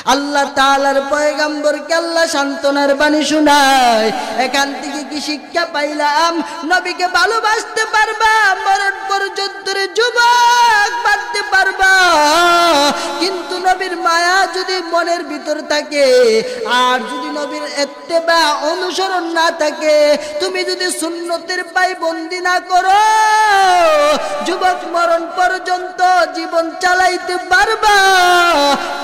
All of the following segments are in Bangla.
আল্লাহ তাআলার পয়গম্বরকে আল্লাহ সান্তনার বাণী শোনায়। এখান থেকে কি শিক্ষা পাইলাম? নবীকে ভালোবাসতে পারবা, মরণ পর্যন্ত যুবক বাঁধতে পারবা, কিন্তু নবীর মায়া যদি মনের ভিতর থাকে, আর যদি নবীর ইত্তেবা অনুসরণ না থাকে, তুমি যদি সুন্নতের পায়বন্দি না করো, যুবক মরণ পর্যন্ত জীবন চালাইতে পারবা,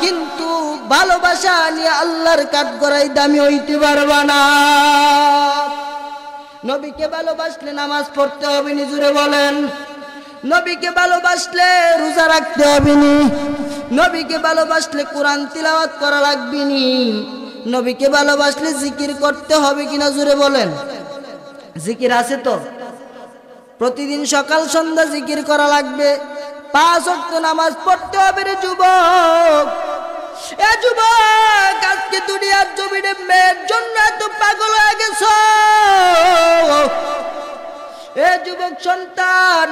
কিন্তু ভালোবাসা নিয়ে আল্লাহর কাঠগড়ায় দামি হইতে পারবা না। নবীকে ভালোবাসলে নামাজ পড়তে হবে নি, জুড়ে বলেন। নবীকে ভালোবাসলে রোজা রাখতে হবে নি। নবীকে ভালোবাসলে কোরআন তিলাওয়াত করা লাগবে নি। নবীকে ভালোবাসলে জিকির করতে হবে কিনা, জুড়ে বলেন। জিকির আছে তো, প্রতিদিন সকাল সন্ধ্যা জিকির করা লাগবে। 5 ওয়াক্ত নামাজ পড়তে হবে রে যুবক। এ যুবক, আজকে দুনিয়ার জমিনে মেয়ের জন্য এত পাগল হয়ে গেছ। এ যুবক সন্তান,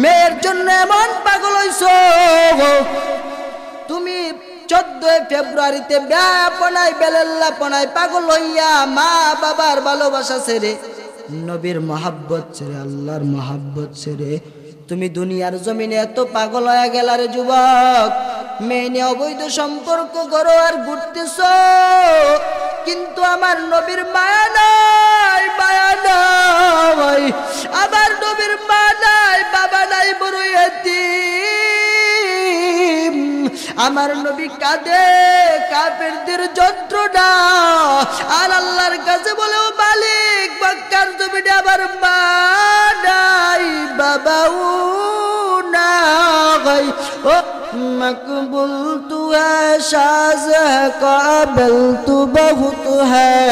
মেয়ের জন্য এমন পাগল হইছ, তুমি 14 ফেব্রুয়ারিতে ব্যাপনায় বেলেল্লাপনায় পাগল হইয়া মা বাবার ভালোবাসা ছেড়ে, নবীর মহাব্বত ছেড়ে, আল্লাহর মহাব্বত ছেড়ে তুমি দুনিয়ার জমিনে এত পাগল হয়ে গেল রে যুবক। মেয়ে নিয়ে অবৈধ সম্পর্ক করো আর ঘুরতেছ, কিন্তু আমার নবীর মায়া নাই, মায়া নাই। আমার নবীর মা নাই, বাবা নাই, বড় এতিম। আমার নবী কাঁদে কাফেরদের যন্ত্রণা, আর আল্লাহর কাছে বলে, ও মালিক, মক্কার জমিনে আমার মা নাই, বাবাও নাই। ও मकबूल तू है, शाज़ है, काबिल तू बहुत है।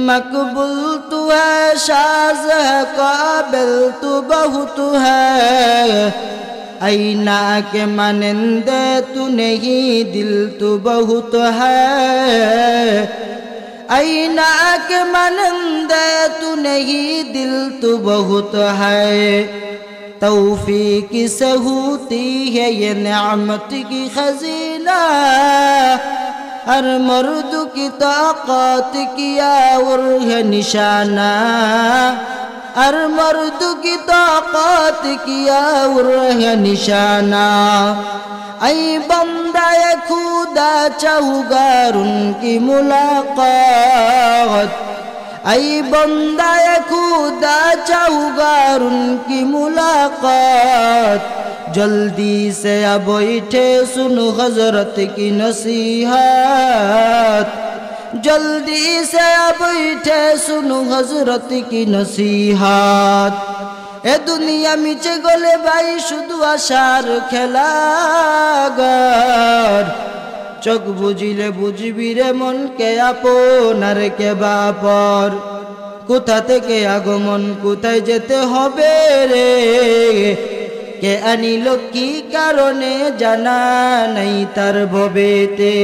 मकबूल तू है, शाज़ है, काबिल तू बहुत है। आईना के मानिंदे तू नहीं, दिल तू बहुत है। आईना के मानिंदे तू नहीं, दिल तू बहुत है। तौफीक से होती है ये नेमत की खजीना, हर मर्द की ताकत किया और है निशाना, हर मर्द की ताकत किया और है निशाना। ऐ बंदा खुदा चाहूगार उनकी मुलाकात, ऐ बंदा खुदा चाहूगार उनकी मुलाकात। जल्दी से अब बैठे सुनो हजरत की नसीहत, जल्दी से अब बैठे सुनो हजरत की नसीहत। ए दुनिया मिचे गले भाई शुधु आशार खेलागार, চোখ বুঝিলে বুঝবি রে মন কে আপন আর কে বাপর। কোথা থেকে আগমন, কোথায় যেতে হবে রে, কে আনিল কি কারণে জানা নাই তার ভবেতে।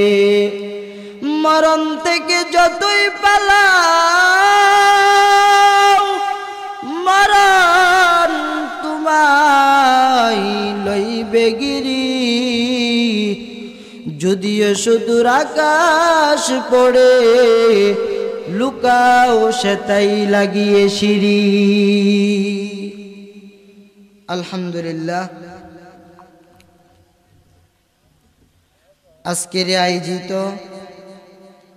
মরণ থেকে যতই পালাও, মরণ তোমায় লইবে গিরি। যদিও সুদূর আকাশ পড়ে, লুকাও সে তাই লাগিয়ে সিঁড়ি। আলহামদুলিল্লাহ, আজকের আয়োজিত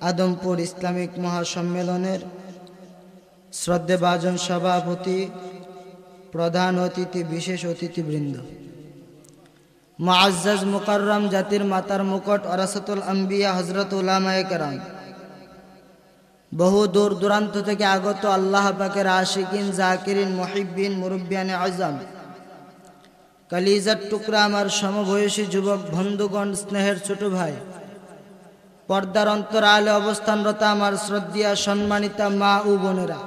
আদমপুর ইসলামিক মহাসম্মেলনের শ্রদ্ধেভাজন সভাপতি, প্রধান অতিথি, বিশেষ অতিথিবৃন্দ, মুআজ্জাজ মুকাররম জাতির মাতার মুকুট ওরাসাতুল আম্বিয়া হযরত উলামায়ে কেরাম, বহু দূর দূরান্ত থেকে আগত আল্লাহ পাকের আশিকিন, জাকিরিন, মুহিব্বিন, মুরব্বিয়ানে আযম, কলিজার টুকরা আমার সমবয়সী যুবক বন্ধুগণ, স্নেহের ছোট ভাই, পর্দার অন্তরালে অবস্থানরত আমার শ্রদ্ধেয় সম্মানিতা মা ও বোনেরা,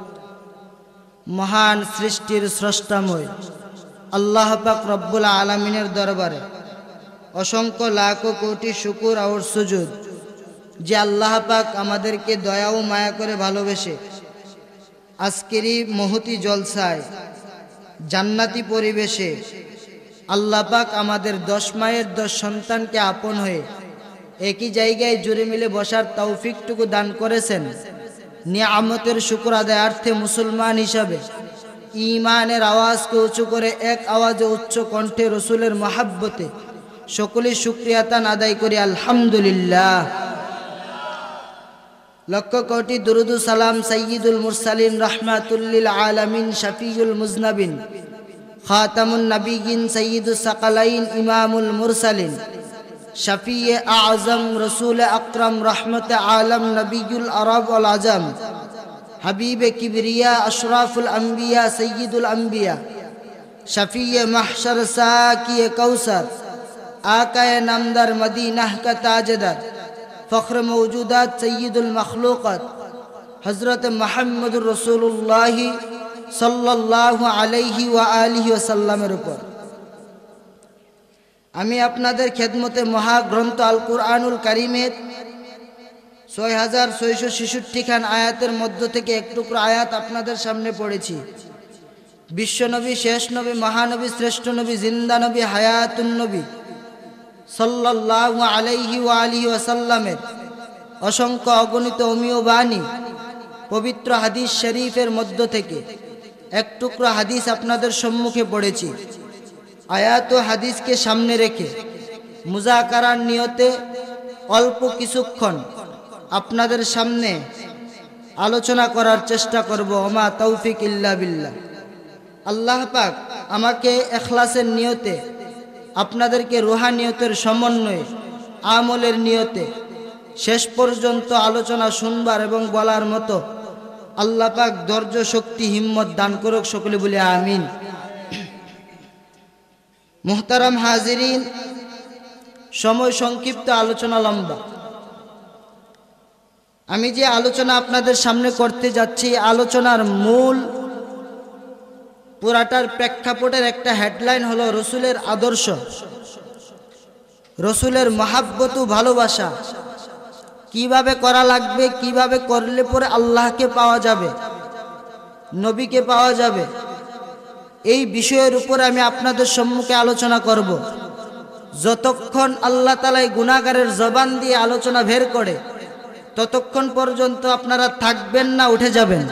মহান সৃষ্টির স্রষ্টাময় আল্লাহ পাক রব্বুল আলামিনের দরবারে অসংখ্য লাখ কোটি শুকর আর সুজুদ, যে আল্লাহ পাক আমাদেরকে দয়া ও মায়া করে ভালোবেসে আজকের এই মহতি জলসায় জান্নাতি পরিবেশে আল্লাহ পাক আমাদের 10 মায়ের 10 সন্তানকে আপন হয়ে একই জায়গায় জুড়ে মিলে বসার তৌফিকটুকু দান করেছেন, নিয়ামতের শুকর আদায়ার্থে মুসলমান হিসাবে ঈমানের আওয়াজকে উঁচু করে এক আওয়াজে উচ্চ কণ্ঠে রসুলের মহাব্বতে সকলেই শুকরিয়া তান আদায় করি আলহামদুলিল্লাহ। লক্ষ কোটি দুরুদ ও সালাম সাইয়্যিদুল মুরসালিন রাহমাতুল আলামিন শফিউল মুজনাবিন খাতামুন নবিয়্যিন সাইয়্যিদুস সাকালাইন ইমামুল মুরসালিন শফিয়ে আযম রসুল আকরাম রহমতে আলম নবিয়ুল আরব ওয়াল আজম হাবিবে কিবরিয়া আশরাফুল আম্বিয়া সৈয়দুল আম্বিয়া শফিয়ে মাহশর সাকিয়ে কৌসর आकाए नामदार मदीना का ताजदार फ़ख्र मौजूदात सय्यदुल मखलूक़ात हज़रत मुहम्मदुर रसूलुल्लाह सल्लल्लाहु अलैहि व आलिहि वसल्लमेर ऊपर आमी आपनादेर खेदमते महाग्रंथ आल कुरआनुल कारीमेर 6666 खान आयातेर मध्य थेके एक टुकरो आयात आपनादेर सामने पड़ेछि। विश्वनबी शेष नबी महानबी श्रेष्ठ नबी जिंदा नबी हायातुन नबी सल्लल्लाहु अलैहि व आलिहि वसल्लमेर असंख्य अगणित अमीय बाणी पवित्र हादिस शरीफेर मध्य थेके एक टुकरो हादिस आपनादेर सम्मुखे पड़ेछि। आयात ओ हादिसके सामने रेखे मुजाकारार नियते अल्प किछुक्षण आपनादेर सामने आलोचना करार चेष्टा करब। ओमा तौफिक इल्ला बिल्लाह। आल्लाह पाक आमाके इखलासेर नियते आपनादेरके रूहानियतेर समन्वये आमलेर नियते शेष पर्यन्त आलोचना शुनबार एवं बलार मतो आल्लाह पाक धैर्य शक्ति हिम्मत दान करुक। सकले बोली आमीन। मुहताराम हाजिरिन, समय संक्षिप्त आलोचना लम्बा। आमी जे आलोचना आपनादेर सामने करते जाচ্ছি आलोचनार मूल पुराटार प्रेक्षापटेर एकटा हेडलाइन हलो रसूलेर आदर्श, रसूलेर महाब्बत ও ভালোবাসা কিভাবে করা লাগবে, কিভাবে করলে পরে আল্লাহকে পাওয়া যাবে, নবীকে পাওয়া যাবে, এই বিষয়ের উপরে আমি আপনাদের সম্মুখে আলোচনা করব। যতক্ষণ আল্লাহ তাআলা এই গুনাহগারের জবান দিয়ে আলোচনা বের করে ততক্ষণ পর্যন্ত আপনারা থাকবেন না, উঠে যাবেন।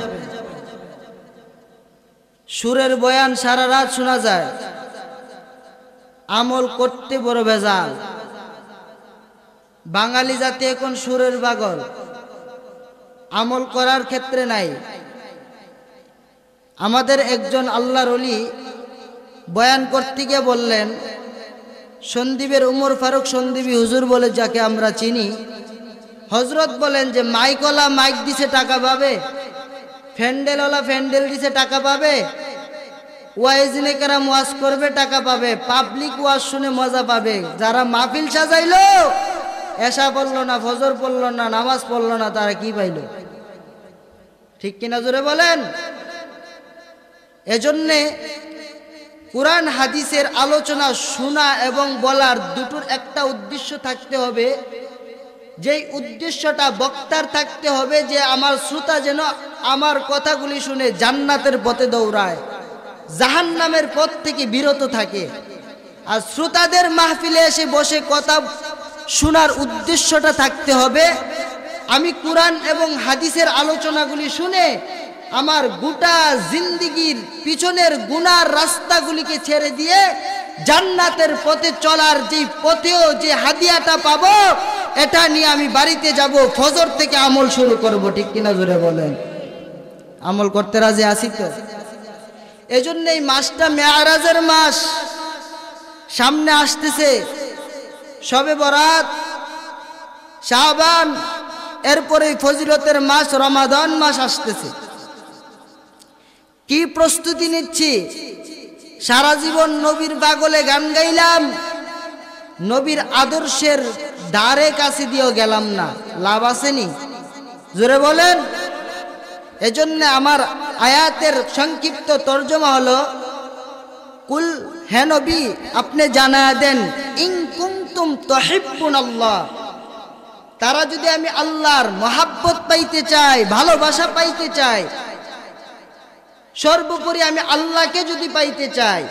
সুরের বয়ান সারা রাত শোনা যায়, আমল করতে বড় ভেজাল। বাঙালি জাতি এখন সুরের পাগল, আমল করার ক্ষেত্রে নাই। আমাদের একজন আল্লাহর ওলি বয়ান করতে গিয়ে বললেন, সন্দীপের উমর ফারুক সন্দীপী হুজুর বলে যাকে আমরা চিনি, হযরত বলেন যে মাইকওয়ালা মাইক দিছে টাকা পাবে, ফ্যান্ডেলওয়ালা ফ্যান্ডেল দিছে টাকা পাবে, ওয়াইজিনে কেরাম ওয়াজ করবে টাকা পাবে, পাবলিক ওয়াজ শুনে মজা পাবে। যারা মাহফিল সাজাইলো, এশা পড়লো না, ফজর পড়লো না, নামাজ পড়লো না, তারা কি পাইলো? ঠিক কিনা জোরে বলেন? এজন্যে কুরআন হাদিসের আলোচনা শোনা এবং বলার দুটোর একটা উদ্দেশ্য থাকতে হবে। যেই উদ্দেশ্যটা বক্তার থাকতে হবে যে আমার শ্রোতা যেন আমার কথাগুলি শুনে জান্নাতের পথে দৌড়ায়, জাহান্নামের পথ থেকে বিরত থাকে। আর শ্রোতাদের মাহফিলে এসে বসে কথা শোনার উদ্দেশ্যটা থাকতে হবে আমি কুরআন এবং হাদিসের আলোচনাগুলি শুনে আমার গোটা জিন্দেগীর পিছনের গুনার রাস্তাগুলিকে ছেড়ে দিয়ে জান্নাতের পথে চলার যে পথেও যে হাদিয়াটা পাবো, এটা নিয়ে আমি বাড়িতে যাব, ফজর থেকে আমল শুরু করব। ঠিক কিনা জোরে বলেন? আমল করতে রাজি আছি তো? এজন্য এই মাসটা মেয়ারাজের মাস, সামনে আসতেছে শবে বরাত, শাবান, এরপরে ফজিলতের মাস রমাদান মাস আসতেছে। কি প্রস্তুতি নিচ্ছি? সারা জীবন নবীর পাগলে গান গাইলাম, নবীর আদর্শের ধারে কাছে দিয়েও গেলাম না, লাভ আসেনি? জোরে বলেন। এজন্য আমার আয়াতের সংক্ষিপ্ত তর্জমা হলো, কুল, হে নবী আপনি জানায়া দেন, ইন কুনতুম তুহিব্বুনাল্লাহ, তারা যদি আমি আল্লাহর মহাব্বত পাইতে চাই, ভালোবাসা পাইতে চাই, সর্বোপরি আমি আল্লাহকে যদি পাইতে চাই,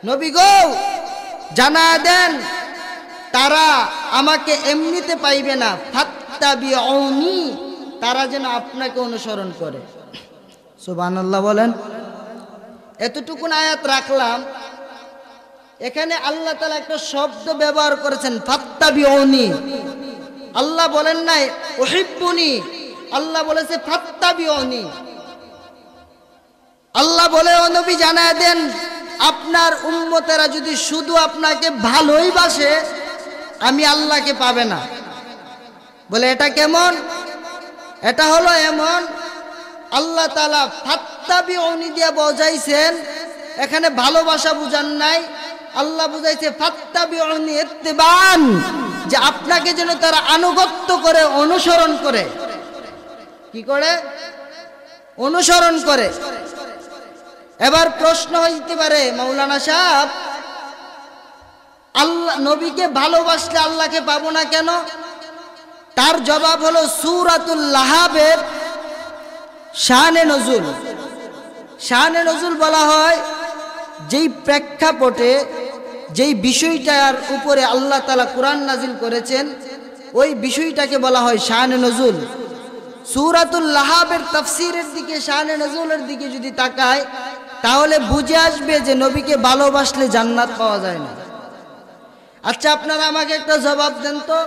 নবী গো জানায়া দেন, তারা আমাকে এমনিতে পাইবে না, ফাত্তাবিউনি, তারা যেন আপনাকে অনুসরণ করে। সুবহানাল্লাহ বলেন। এতটুকুন আয়াত রাখলাম, এখানে আল্লাহ তাআলা একটা শব্দ ব্যবহার করেছেন, ফাত্তাবিউনি। আল্লাহ বলেন নাই উহিব্বুনি, আল্লাহ বলেছে ফাত্তাবিউনি। আল্লাহ বলে, ও নবী জানায় দেন, আপনার উম্মতেরা যদি শুধু আপনাকে ভালোই বাসে, আমি আল্লাহকে পাবে না। বলে এটা কেমন? এটা হলো এমন, আল্লাহ তাআলা ফাত্তাবিউনি দিয়া বোঝাইছেন, এখানে ভালোবাসা বুঝান নাই। আল্লাহ বুঝাইছে ফাত্তাবিউনি ইত্তিবান, যে আপনাকে যেন তারা আনুগত্য করে, অনুসরণ করে। কি করে? অনুসরণ করে। এবার প্রশ্ন হইতে পারে, মাওলানা সাহেব, আল্লাহ নবীকে ভালোবাসলে আল্লাহকে পাবো না কেন? তার জবাব হলো সূরাতুল লাহাবের শানে নজুল। শানে নজুল বলা হয় যেই প্রেক্ষাপটে, যেই বিষয়টার উপরে আল্লাহ তাআলা কোরআন নাজিল করেছেন, ওই বিষয়টাকে বলা হয় শানে নজুল। সূরাতুল লাহাবের তাফসীরের দিকে, শানে নজুলের দিকে যদি তাকায়, তাহলে বুঝে আসবে যে নবীকে ভালোবাসলে জান্নাত পাওয়া যায় না। আচ্ছা, আপনারা আমাকে একটা জবাব দেন তো,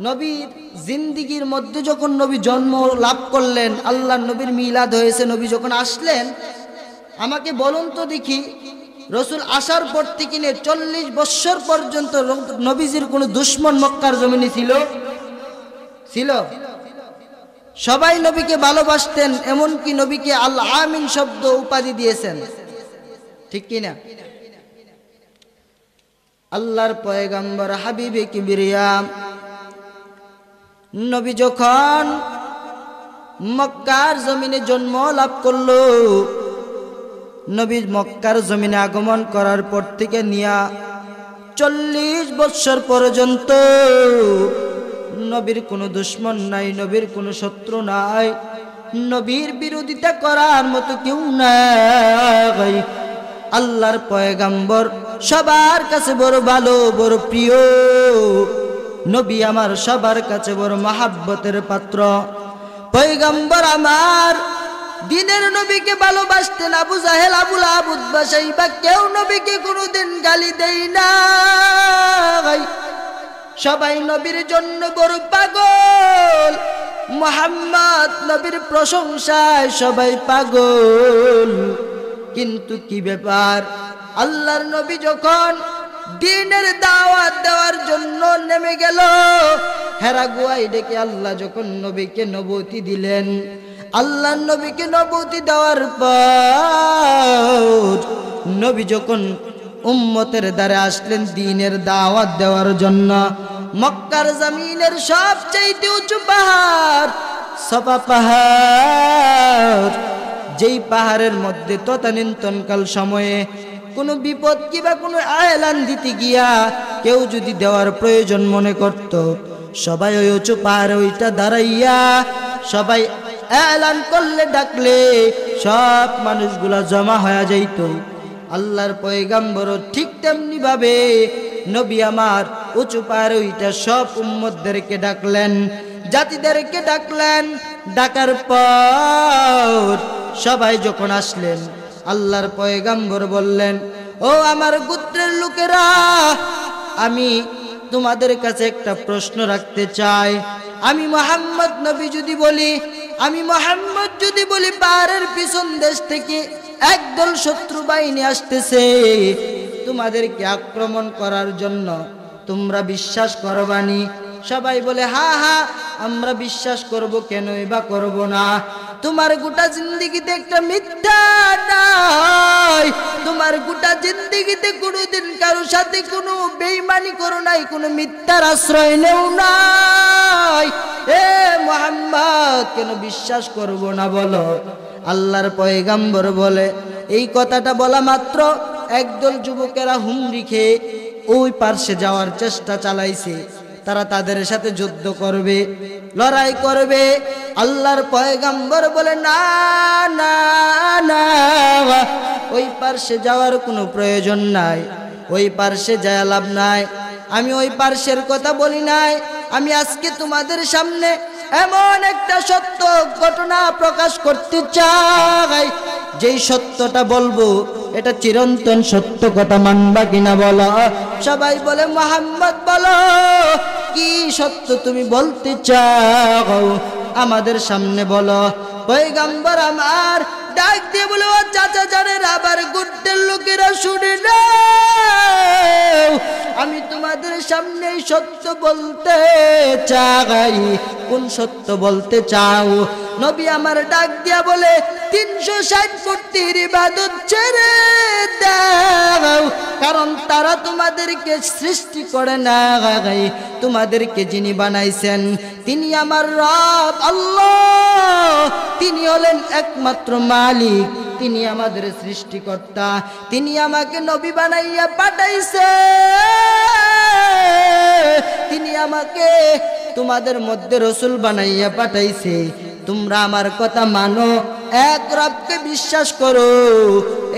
নবীর জিন্দিগির মধ্যে যখন নবী জন্ম লাভ করলেন, আল্লাহ নবীর মিলাদ হয়েছে, নবী যখন আসলেন, আমাকে বলুন তো দেখি, রসুল আসার পর থেকে নিয়ে 40 বৎসর পর্যন্ত নবীজির কোনো দুশ্মন মক্কার জমিনে ছিল? ছিল? সবাই নবীকে ভালোবাসতেন, এমনকি নবীকে আল আমিন শব্দ উপাধি দিয়েছেন, ঠিক কিনা? আল্লাহর পয়গম্বর হাবিবে কিবরিয়া নবী যখন মক্কার জমিনে জন্ম লাভ করলো, নবী মক্কার জমিনে আগমন করার পর থেকে নিয়া 40 বৎসর পর্যন্ত নবীর কোনো দুশ্মন নাই, নবীর কোনো শত্রু নাই, নবীর বিরোধিতা করার মতো কেউ নাই। আল্লাহর পয়গম্বর সবার কাছে বড় ভালো, বড় প্রিয়। নবী আমার সবার কাছে বড় মহাব্বতের পাত্র। পয়গম্বর আমার দিনের নবীকে ভালোবাসতেন। আবু জাহেল, আবু লাহাব, উতবা, শাইবা কেউ নবীকে কোনোদিন গালি দেয় না। সবাই নবীর জন্য বড় পাগল। মুহাম্মদ নবীর প্রশংসায় সবাই পাগল। কিন্তু কি ব্যাপার, আল্লাহর নবী যখন দ্বীনের দাওয়াত দেওয়ার জন্য নেমে গেল, হেরা গুহায় ডেকে আল্লাহ যখন নবীকে নবুয়তি দিলেন, আল্লাহর নবীকে নবুয়তি দেওয়ার পর নবী যখন উম্মতের দ্বারে আসলেন দ্বীনের দাওয়াত দেওয়ার জন্য, মক্কার জমিনের সবচেয়ে উঁচু পাহাড় সাফা পাহাড়, যেই পাহাড়ের মধ্যে তদানীন্তনকাল সময়ে কোনো বিপদ কিংবা কোনো এলান দিতে গিয়া কেউ যদি দেওয়ার প্রয়োজন মনে করত, সবাই ওই উঁচু পাহাড়ে ওইটা দাঁড়াইয়া সবাই এলান করলে, ডাকলে সব মানুষগুলা জমা হয়ে যাইত। আল্লাহর পয়গম্বরও ঠিক তেমনি ভাবে নবী আমার উঁচু পাহাড়ে ওইটা সব উম্মতদেরকে ডাকলেন, জাতিদেরকে ডাকলেন। ডাকার পর সবাই যখন আসলেন, আল্লাহর পয়গম্বর বললেন, ও আমার গোত্রের লোকেরা, আমি তোমাদের কাছে একটা প্রশ্ন রাখতে চাই। আমি মুহাম্মদ নবী যদি বলি, আমি মুহাম্মদ যদি বলি পাহাড়ের পিছন দেশ থেকে একদল শত্রু বাহিনী আসতেছে তোমাদেরকে আক্রমণ করার জন্য, তোমরা বিশ্বাস করবানি? সবাই বলে হা হা, আমরা বিশ্বাস করব, কেনই বা করব না। তোমার গোটা জিন্দেগিতে একটা মিথ্যা নাই, তোমার গোটা জিন্দেগিতে কোনোদিন কারোর সাথে কোনো বেঈমানি করো নাই, কোনো মিথ্যার আশ্রয় নেও নাই। এ মুহাম্মদ, কেন বিশ্বাস করব না বলো? আল্লাহর পয়গম্বর বলে, এই কথাটা বলা মাত্র একদল যুবকেরা হুমড়ি খেয়ে ওই পার্শ্বে যাওয়ার চেষ্টা চালাইছে। তারা তাদের সাথে যুদ্ধ করবে, লড়াই করবে। আল্লাহর পয়গম্বর বলে, না না না, ওই পার্শ্বে যাওয়ার কোনো প্রয়োজন নাই, ওই পার্শ্বে যায় লাভ নাই। আমি ওই পার্শ্বের কথা বলি নাই, আমি আজকে তোমাদের সামনে এমন একটা সত্য ঘটনা প্রকাশ করতে চাই, যেই সত্যটা বলবো এটা চিরন্তন সত্য, কথা মানবা কিনা বলো? সবাই বলে মুহাম্মদ বলো কি সত্য তুমি বলতে চাও, আমাদের সামনে বলো। পয়গম্বর আমার ডাক দিয়ে বলে, ও চাচা জানেন, আবার গুড্ডের লোকেরা শুনে না, আমি তোমাদের সামনে সত্য বলতে চাই। কোন সত্য বলতে চাও? নবী আমার ডাক দিয়া বলে, 360 মূর্তির ইবাদত ছেড়ে দাও, কারণ তারা তোমাদেরকে সৃষ্টি করে না, তোমাদেরকে যিনি বানাইছেন তিনি আমার রব আল্লাহ, তিনি হলেন একমাত্র মালিক, তিনি আমাদের সৃষ্টিকর্তা, তিনি আমাকে নবী বানাইয়া পাঠাইছে, তিনি আমাকে তোমাদের মধ্যে রসুল বানাইয়া পাঠাইছে। তোমরা আমার কথা মানো, এক রবকে বিশ্বাস করো।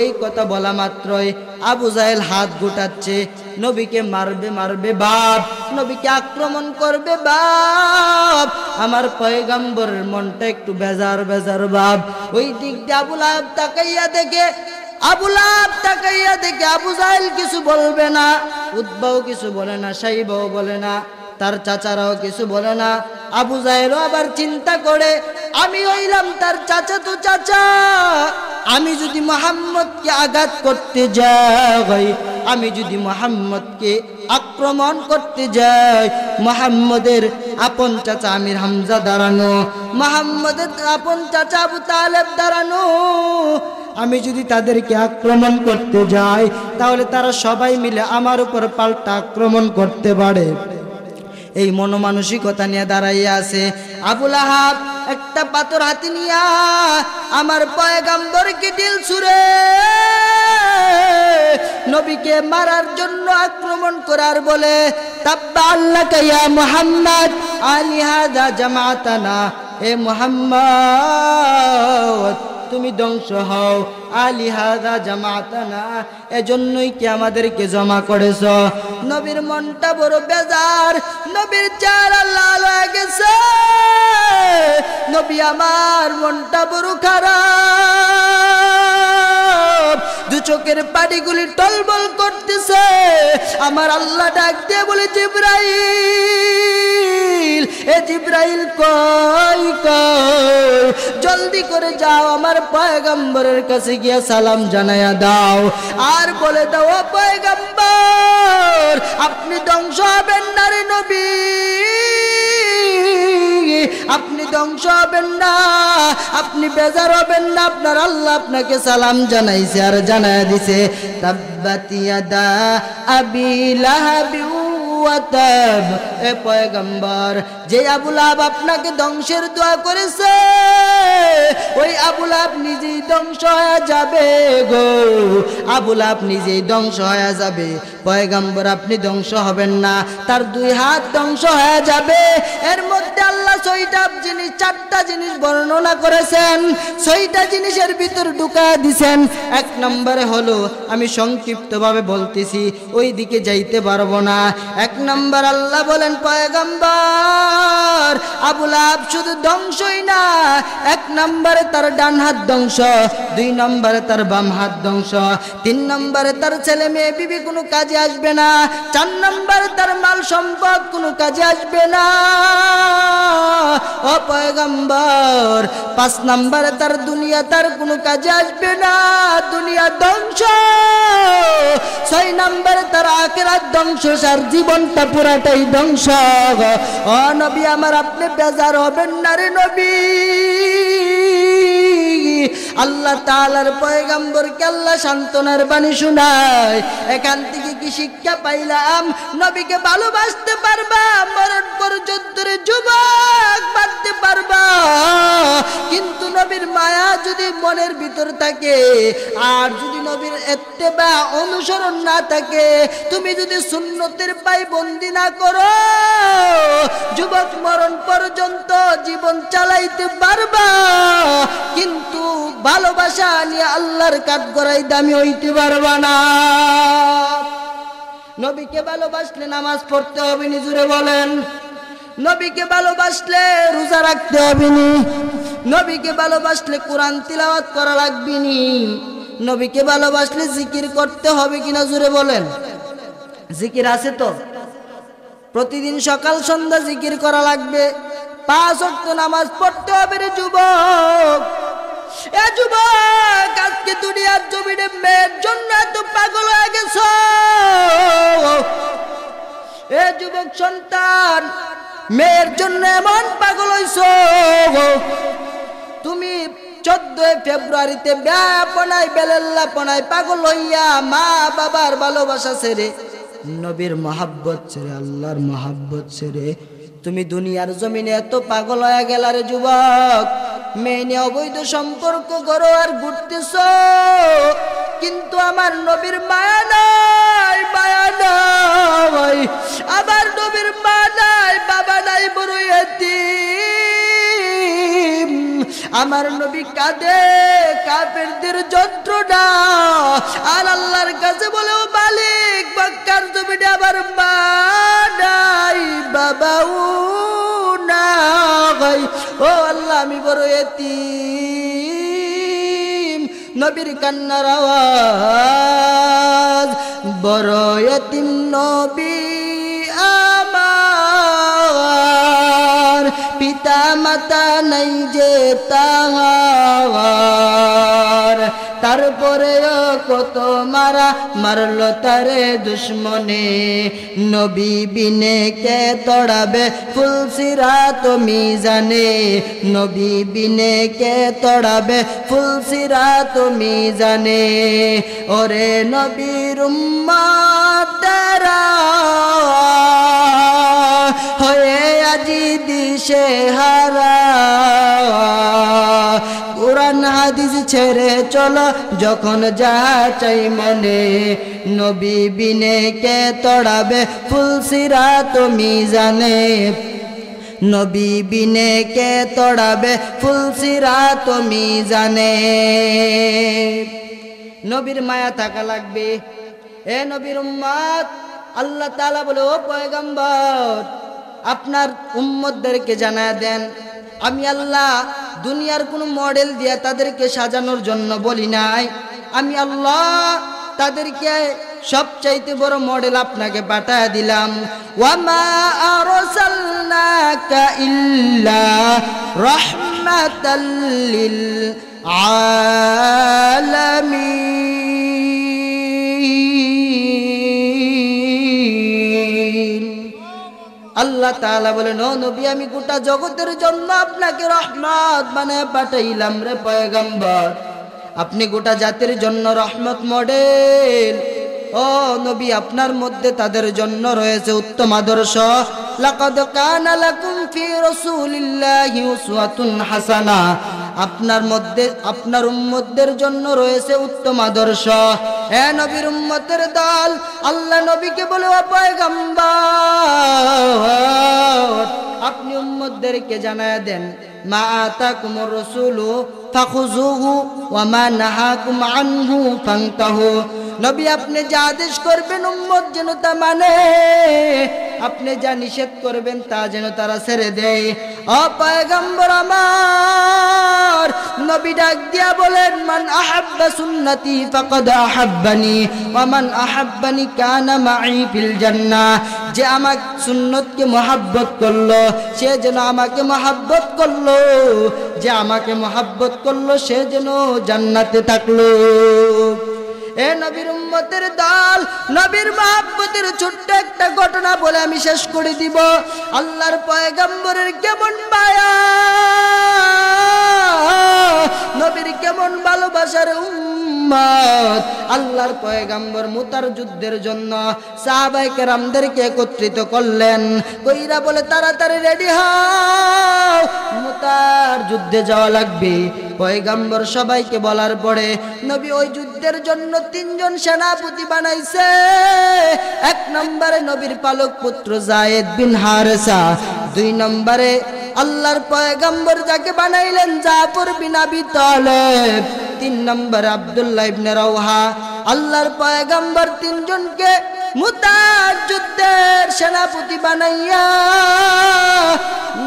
এই কথা বলা মাত্রই আবু জাহেল হাত গুটাচ্ছে, নবীকে মারবে মারবে বাপ, নবীকে আক্রমণ করবে বাপ। আমার পয়গম্বরের মনটা একটু বেজার বেজার বাপ। ওই দিক দিয়ে আবু লাহাব তাকাইয়া দেখে, আবু জাহেল কিছু বলবে না, উতবাও কিছু বলে না, সাইবাও বলে না, তার চাচারাও কিছু বলে না। আবু জাহেলও আবার চিন্তা করে, আমি হইলাম তার চাচা তো চাচা, আমি যদি মুহাম্মদকে আঘাত করতে যাই, আমি যদি মুহাম্মদকে আক্রমণ করতে যাই, মুহাম্মদের আপন চাচা আমির হামজা দাঁড়ানো, মুহাম্মদের আপন চাচা আবু তালেব দাঁড়ানো, আমি যদি তাদেরকে আক্রমণ করতে যাই তাহলে তারা সবাই মিলে আমার উপর পাল্টা আক্রমণ করতে পারে। এই মনোমানসিকতা নিয়ে দাঁড়াইয়া আছে আবু লাহাব। একটা পাথর হাতে নিয়া আমার পয়গম্বরকে দিল ছুঁড়ে নবীকে মারার জন্য আক্রমণ করার বলে, তাব্বা আল্লাকা ইয়া মুহাম্মদ আলি হাযা জামাতানা, এ মুহাম্মদ তুমি ধ্বংস হও, আলি হাযা জামাতানা, এজন্যই কি আমাদেরকে জমা করেছ? নবীর মনটা বড় বেজার, নবীর চেহারা লাল হয়ে গেছে, নবী আমার মনটা বড় খারাপ, দু চোখের পানিগুলি টলবল করতেছে। আমার আল্লাহ ডাক দিয়ে বলে, জিবরাইল, এ জিবরাইল কই কই, জলদি করে যাও আমার পয়গম্বরের কাছে গিয়া সালাম জানাইয়া দাও, আর বলে দাও, ও পয়গম্বর আপনি ধ্বংস হবেন না রে নবী, আপনি ধ্বংস হবেন না, আপনি বেজার হবেন না, আপনার আল্লাহ আপনাকে সালাম জানাইছে আর জানাইয়া দিছে, তাব্বাত ইয়াদা আবি লাহাবি ওয়া তাব। এ পয়গম্বর, যে আবু লাহাব আপনাকে ধ্বংসের দোয়া করেছে, ওই আবু লাহাব নিজেই ধ্বংস হয়ে যাবে গো, আবু লাহাব নিজেই ধ্বংস হয়ে যাবে। পয়গম্বর আপনি ধ্বংস হবেন না, তার 2 হাত ধ্বংস হয়ে যাবে। এর মধ্যে আল্লাহ 6টা জিনিস, 4টা জিনিস বর্ণনা করেছেন, 6টা জিনিসের ভিতর ঢুকা দিছেন। 1 নম্বরে হলো, আমি সংক্ষিপ্তভাবে বলতেছি, ওই দিকে যাইতে পারবো না। 1 নম্বর আল্লাহ বলেন, পয়গম্বর আবু লাহাব শুধু ধ্বংসই না, 1 নম্বরে তার ডান হাত ধ্বংস, 2 নম্বরে তার বাম হাত ধ্বংস, 3 নম্বরে তার ছেলে মেয়ে বিবি কোনো কাজে আসবে না, 4 নম্বরে তার মাল সম্পদ কোনো কাজে আসবে না ও পয়গম্বর, 5 নম্বরে তার দুনিয়া তার কোনো কাজে আসবে না, দুনিয়া ধ্বংস, 6 নম্বরে তার আখিরাত ধ্বংস, সার জীবনটা পুরাটাই ধ্বংস। ও নবী আমার, আপনি বেজার হবেন না রে নবী। আল্লাহ তাআলার পয়গম্বরকে আল্লাহ সান্ত্বনার বাণী শোনায়। এখান থেকে কি শিক্ষা পাইলাম? নবীকে ভালোবাসতে পারবা, মরণ পর্যন্ত যুবক বাঁধতে পারবা, কিন্তু নবীর মায়া যদি মনের ভিতর থাকে, আর যদি নবীর ইত্তেবা অনুসরণ না থাকে, তুমি যদি সুন্নতের পাই বন্দি না করো, যুবক মরণ পর্যন্ত জীবন চালাইতে পারবা, কিন্তু ভালোবাসা নিয়ে আল্লাহর কাঠগড়ায় দামি হইতে পারবা না। নবীকে ভালোবাসলে নামাজ পড়তে হবে নি, জোরে বলেন। নবীকে ভালোবাসলে রোজা রাখতে হবে নি, নবীকে ভালোবাসলে কোরআন তিলাওয়াত করা লাগবে নি, নবীকে ভালোবাসলে জিকির করতে হবে কিনা জোরে বলেন। জিকির আছে তো, প্রতিদিন সকাল সন্ধ্যা জিকির করা লাগবে। 5 ওয়াক্ত নামাজ পড়তে হবে রে যুবক। এ যুবক, আজকে দুনিয়ার জমিনে মেয়ের জন্য এত পাগল হয়ে গেছ। এ যুবক সন্তান, মেয়ের জন্য এমন পাগল হইছ। তুমি 14 ফেব্রুয়ারিতে ব্যাপনায় বেলেল্লাপনায় পাগল হইয়া মা বাবার ভালোবাসা ছেড়ে, নবীর মহাব্বত ছেড়ে, আল্লাহর মহাব্বত ছেড়ে তুমি দুনিয়ার জমিনে এত পাগল হয়ে গেল রে যুবক। মেয়ে নিয়ে অবৈধ সম্পর্ক করো আর ঘুরতেছ, কিন্তু আমার নবীর মায়া নাই, মায়া নাই। আমার নবীর মা নাই, বাবা নাই, বড় এতিম। আমার নবী কাঁদে কাফেরদের যন্ত্রণা, আর আল্লাহর কাছে বলে, ও মালিক, মক্কার জমিনে আমার মা নাই, বাবাও নাই। ও আল্লাহ, আমি বড় এতিম। নবীর কান্নার আওয়াজ, বড় এতিম নবী আমার, পিতা মাতা নাই যে তাহার, তারপরেও কত মারা মারলো তারে দুশ্মনে। নবী বিনে কে তড়াবে ফুলসিরাত মিজানে, নবী বিনে কে তড়াবে ফুলসিরাত মিজানে। ওরে নবীর উম্মতেরা হয়ে আজি দিশে হারা, কোরআন হাদিস ছেড়ে চলো যখন যা চাই মনে। নবী বিনে কে তড়াবে ফুলসিরাত মিজানে, নবী বিনে কে তড়াবে ফুলসিরাত মিজানে। নবীর মায়া থাকা লাগবে। এ নবীর উম্মত, আল্লাহ তাআলা বলে, ও পয়গম্বর, আপনার উম্মতদেরকে জানায় দেন, আমি আল্লাহ দুনিয়ার কোনো মডেল দিয়ে তাদেরকে সাজানোর জন্য বলি নাই। আমি আল্লাহ তাদেরকে সবচাইতে বড় মডেল আপনাকে পাঠায় দিলাম। ওয়ামা আরসালনাকা ইল্লা রাহমাতাল লিল আলামিন। আল্লাহ তাআলা বলেন, ও নবী, আমি গোটা জগতের জন্য আপনাকে রহমত বানায় পাঠাইলাম রে পয়গম্বর। আপনি গোটা জাতির জন্য রহমত মডেল। ও নবী, আপনার মধ্যে তাদের জন্য রয়েছে উত্তম আদর্শ। লাকাদ কানা লাকুম ফি রাসূলিল্লাহি উসওয়াতুন হাসানা। আপনার মধ্যে, আপনার উম্মতদের জন্য রয়েছে উত্তম আদর্শ। হে নবীর উম্মতের দল, আল্লাহ নবীকে বলে, ও পয়গম্বর, আপনি উম্মতদেরকে জানায় দেন, মা আতাকুমুর রাসূলু ফাখুযুহু ওয়া মা নাহাকুম আনহু ফান্তাহু। নবী, আপনি যা আদেশ করবেন উম্মত যেন তা মানে, আপনি যা নিষেধ করবেন তা যেন তারা ছেড়ে দেয়। ও পয়গম্বর আমার, নবী ডাক দিয়া বলেন, মান আহাব্বা সুন্নতি ফাকাদ আহাব্বানি ওয়া মান আহাব্বানি কানা মাই ফিল জান্নাহ। যে আমার সুন্নতকে মহব্বত করলো সে যেন আমাকে মহব্বত করলো, যে আমাকে মহব্বত করলো সে যেন জান্নাতে থাকলো। এ নবীর উম্মতের দল, নবীর মহব্বতের ছোট্ট একটা ঘটনা বলে আমি শেষ করে দিব। আল্লাহর পয়গম্বরের কেমন মায়া, নবীর কেমন ভালোবাসার উম্মত। আল্লাহর পয়গম্বর মুতার যুদ্ধের জন্য সাহাবায়ে কেরামদেরকে একত্রিত করলেন, কইরা বলে, তাড়াতাড়ি রেডি হও, মুতার যুদ্ধে যাওয়া লাগবে। পয়গম্বর সবাইকে বলার পরে নবী ওই যুদ্ধের জন্য 3 জন সেনাপতি বানাইছে। 1 নম্বরে নবীর পালক পুত্র যায়েদ বিন হারেসা, 2 নম্বরে আল্লাহর পয়গম্বর যাকে বানাইলেন জাফর বিন আবি তালেব, 3 নম্বরে আব্দুল্লাহ ইবনে রাওহা। আল্লাহর পয়গম্বর 3 জনকে মুতার যুদ্ধের সেনাপতি বানাইয়া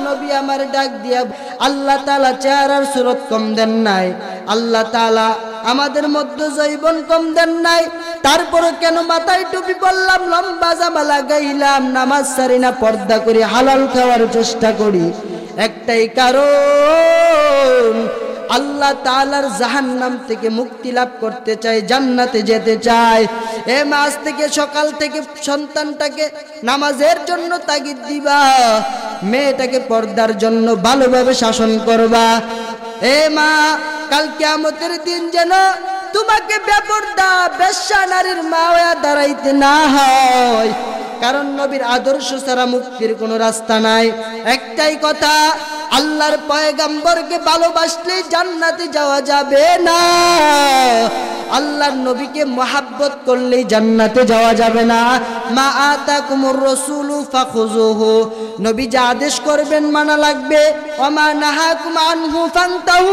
নবী আমার ডাক দিয়া আল্লাহ তাআলা চেহারার সুরত কম দেন নাই, আল্লাহ তাআলা আমাদের মধ্যে যৌবন কম দেন নাই, তারপরে কেন মাথায় টুপি পরলাম, লম্বা জামা লাগাইলাম, নামাজ ছাড়ি না, পর্দা করি, হালাল খাওয়ার চেষ্টা করি? একটাই কারণ, আল্লাহ তাআলার জাহান্নাম থেকে মুক্তি লাভ করতে চাই, জান্নাতে যেতে চাই। এ মাস থেকে সকাল থেকে সন্তানটাকে নামাজের জন্য তাগিদ দিবা, মেয়েটাকে পর্দার জন্য ভালোভাবে শাসন করবা। এ মা, কাল কিয়ামতের দিন যেন তোমাকে বেপরদা বেশ্যা নারীর মা হয়ে দাঁড়াইতে না হয়, কারণ নবীর আদর্শ ছাড়া মুক্তির কোনো রাস্তা নাই। একটাই কথা, আল্লাহর পয়গম্বরকে ভালোবাসলে জান্নাতে যাওয়া যাবে না, আল্লাহর নবীকে মহব্বত করলেই জান্নাতে যাওয়া যাবে না। মা আতাকুমুর রাসূলু ফাখুযুহু, নবী যা আদেশ করবেন মানা লাগবে। ওয়া মা নাহাকুম আনহু ফান্তাহু,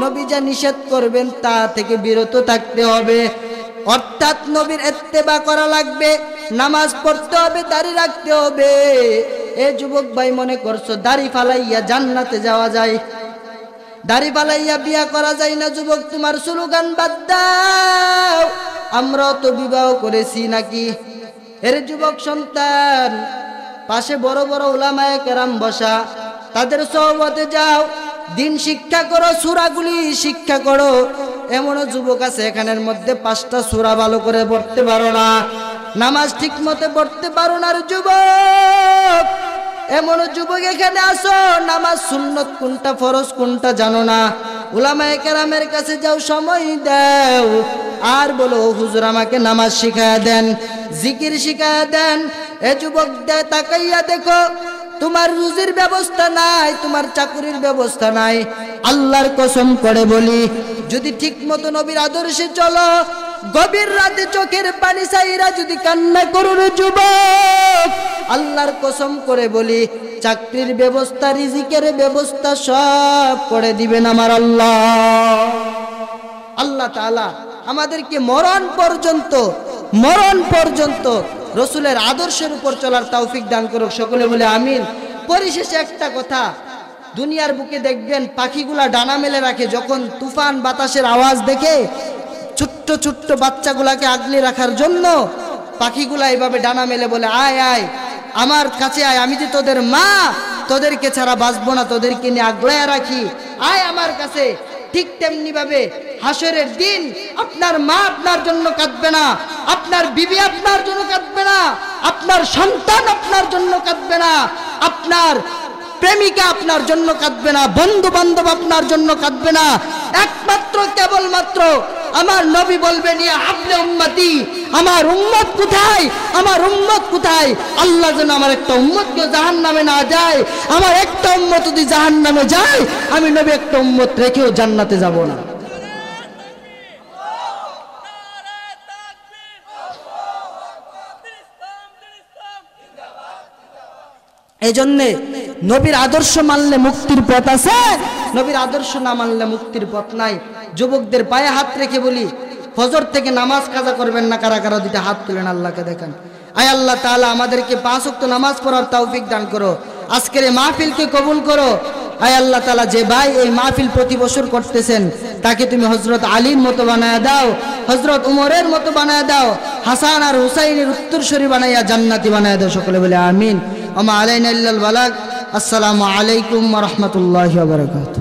নবী যা নিষেধ করবেন তা থেকে বিরত থাকতে হবে। অর্থাৎ নবীর ইত্তেবা করা লাগবে, নামাজ পড়তে হবে, দাড়ি রাখতে হবে। এ যুবক ভাই, মনে করছো দাড়ি ফালাইয়া জান্নাতে যাওয়া যায়? দাড়ি ফালাইয়া বিয়া করা যায় না। যুবক, তোমার স্লোগান বাদ দাও, আমরাও তো বিবাহ করেছি নাকি? এর যুবক সন্তান, পাশে বড় বড় উলামায়ে কেরাম বসা, তাদের সোহবতে যাও, দিন শিক্ষা করো, সূরাগুলি শিক্ষা করো। এমনও যুবক আছে এখানের মধ্যে 5টা সূরা ভালো করে পড়তে পারো না, নামাজ ঠিক মতো পড়তে পারো না। আর যুবক, এমনও যুবক এখানে আসো, নামাজ সুন্নত কোনটা ফরজ কোনটা জানো না। উলামায়ে কেরামের কাছে যাও, সময় দাও, আর বলো হুজুর আমাকে নামাজ শিখায়া দেন, জিকির শিখায়া দেন। এ যুবক, তাকাইয়া দেখো, তোমার রুজির ব্যবস্থা নাই, তোমার চাকরির ব্যবস্থা নাই। আল্লাহর কসম করে বলি, যদি ঠিক মতো নবীর আদর্শে চলো, গভীর রাতে চোখের পানি ছাইরা যদি কান্না করো রে যুবক, আল্লাহর কসম করে বলি, চাকরির ব্যবস্থা, রিজিকের ব্যবস্থা সব করে দিবেন আমার আল্লাহ। আল্লাহ তাআলা আমাদেরকে মরণ পর্যন্ত রসুলের আদর্শের উপর চলার তৌফিক দান করুক, সকলে বলে আমিন। পরিশেষে একটা কথা, দুনিয়ার বুকে দেখবেন পাখিগুলা ডানা মেলে রাখে, যখন তুফান বাতাসের আওয়াজ দেখে ছোট্ট ছোট্ট বাচ্চাগুলাকে আগলে রাখার জন্য পাখিগুলা এইভাবে ডানা মেলে বলে, আয় আয় আমার কাছে আয়, আমি যে তোদের মা, তোদেরকে ছাড়া বাঁচবো না, তোদেরকে নিয়ে আগলায় রাখি, আয় আমার কাছে। ঠিক তেমনি ভাবে হাসরের দিন আপনার মা আপনার জন্য কাঁদবে না, আপনার বিবি আপনার জন্য কাঁদবে না, আপনার সন্তান আপনার জন্য কাঁদবে না, আপনার প্রেমিকা আপনার জন্য কাঁদবে না, বন্ধু বান্ধব আপনার জন্য কাঁদবে না। একমাত্র কেবলমাত্র আমার নবী বলবেন, ইয়া হাবলে উম্মতি, আমার উম্মত কোথায়, আমার উম্মত কোথায়? আল্লাহ যেন আমার একটা উম্মতকে জাহান্নামে না যায়। আমার একটা উম্মত যদি জাহান্নামে যায়, আমি নবী একটা উম্মত রেখেও জান্নাতে যাব না। এই জন্যে নবীর আদর্শ মানলে মুক্তির পথ আছে, নবীর আদর্শ না মানলে মুক্তির পথ নাই। যুবকদের পায়ে হাত রেখে বলি, ফজর থেকে নামাজ কাজা করবেন না কারা কারা? দুইটা হাত তুলেন, আল্লাহকে দেখান। আয় আল্লাহ তাআলা আমাদেরকে 5 ওয়াক্ত নামাজ পড়ার তৌফিক দান করো, আজকের এই মাহফিলকে কবুল করো। আয় আল্লাহ তাআলা, যে ভাই এই মাহফিল প্রতি বছর করতেছেন, তাকে তুমি হযরত আলীর মতো বানায়া দাও, হযরত উমরের মতো বানায়া দাও, হাসান আর হুসাইনের উত্তরসূরি বানাইয়া জান্নাতি বানায়া দাও, সকলে বলে আমিন। ওয়া মা আলাইনা ইল্লাল বালাগ। আসসালামু আলাইকুম ওয়া রাহমাতুল্লাহি ওয়া বারাকাতুহু।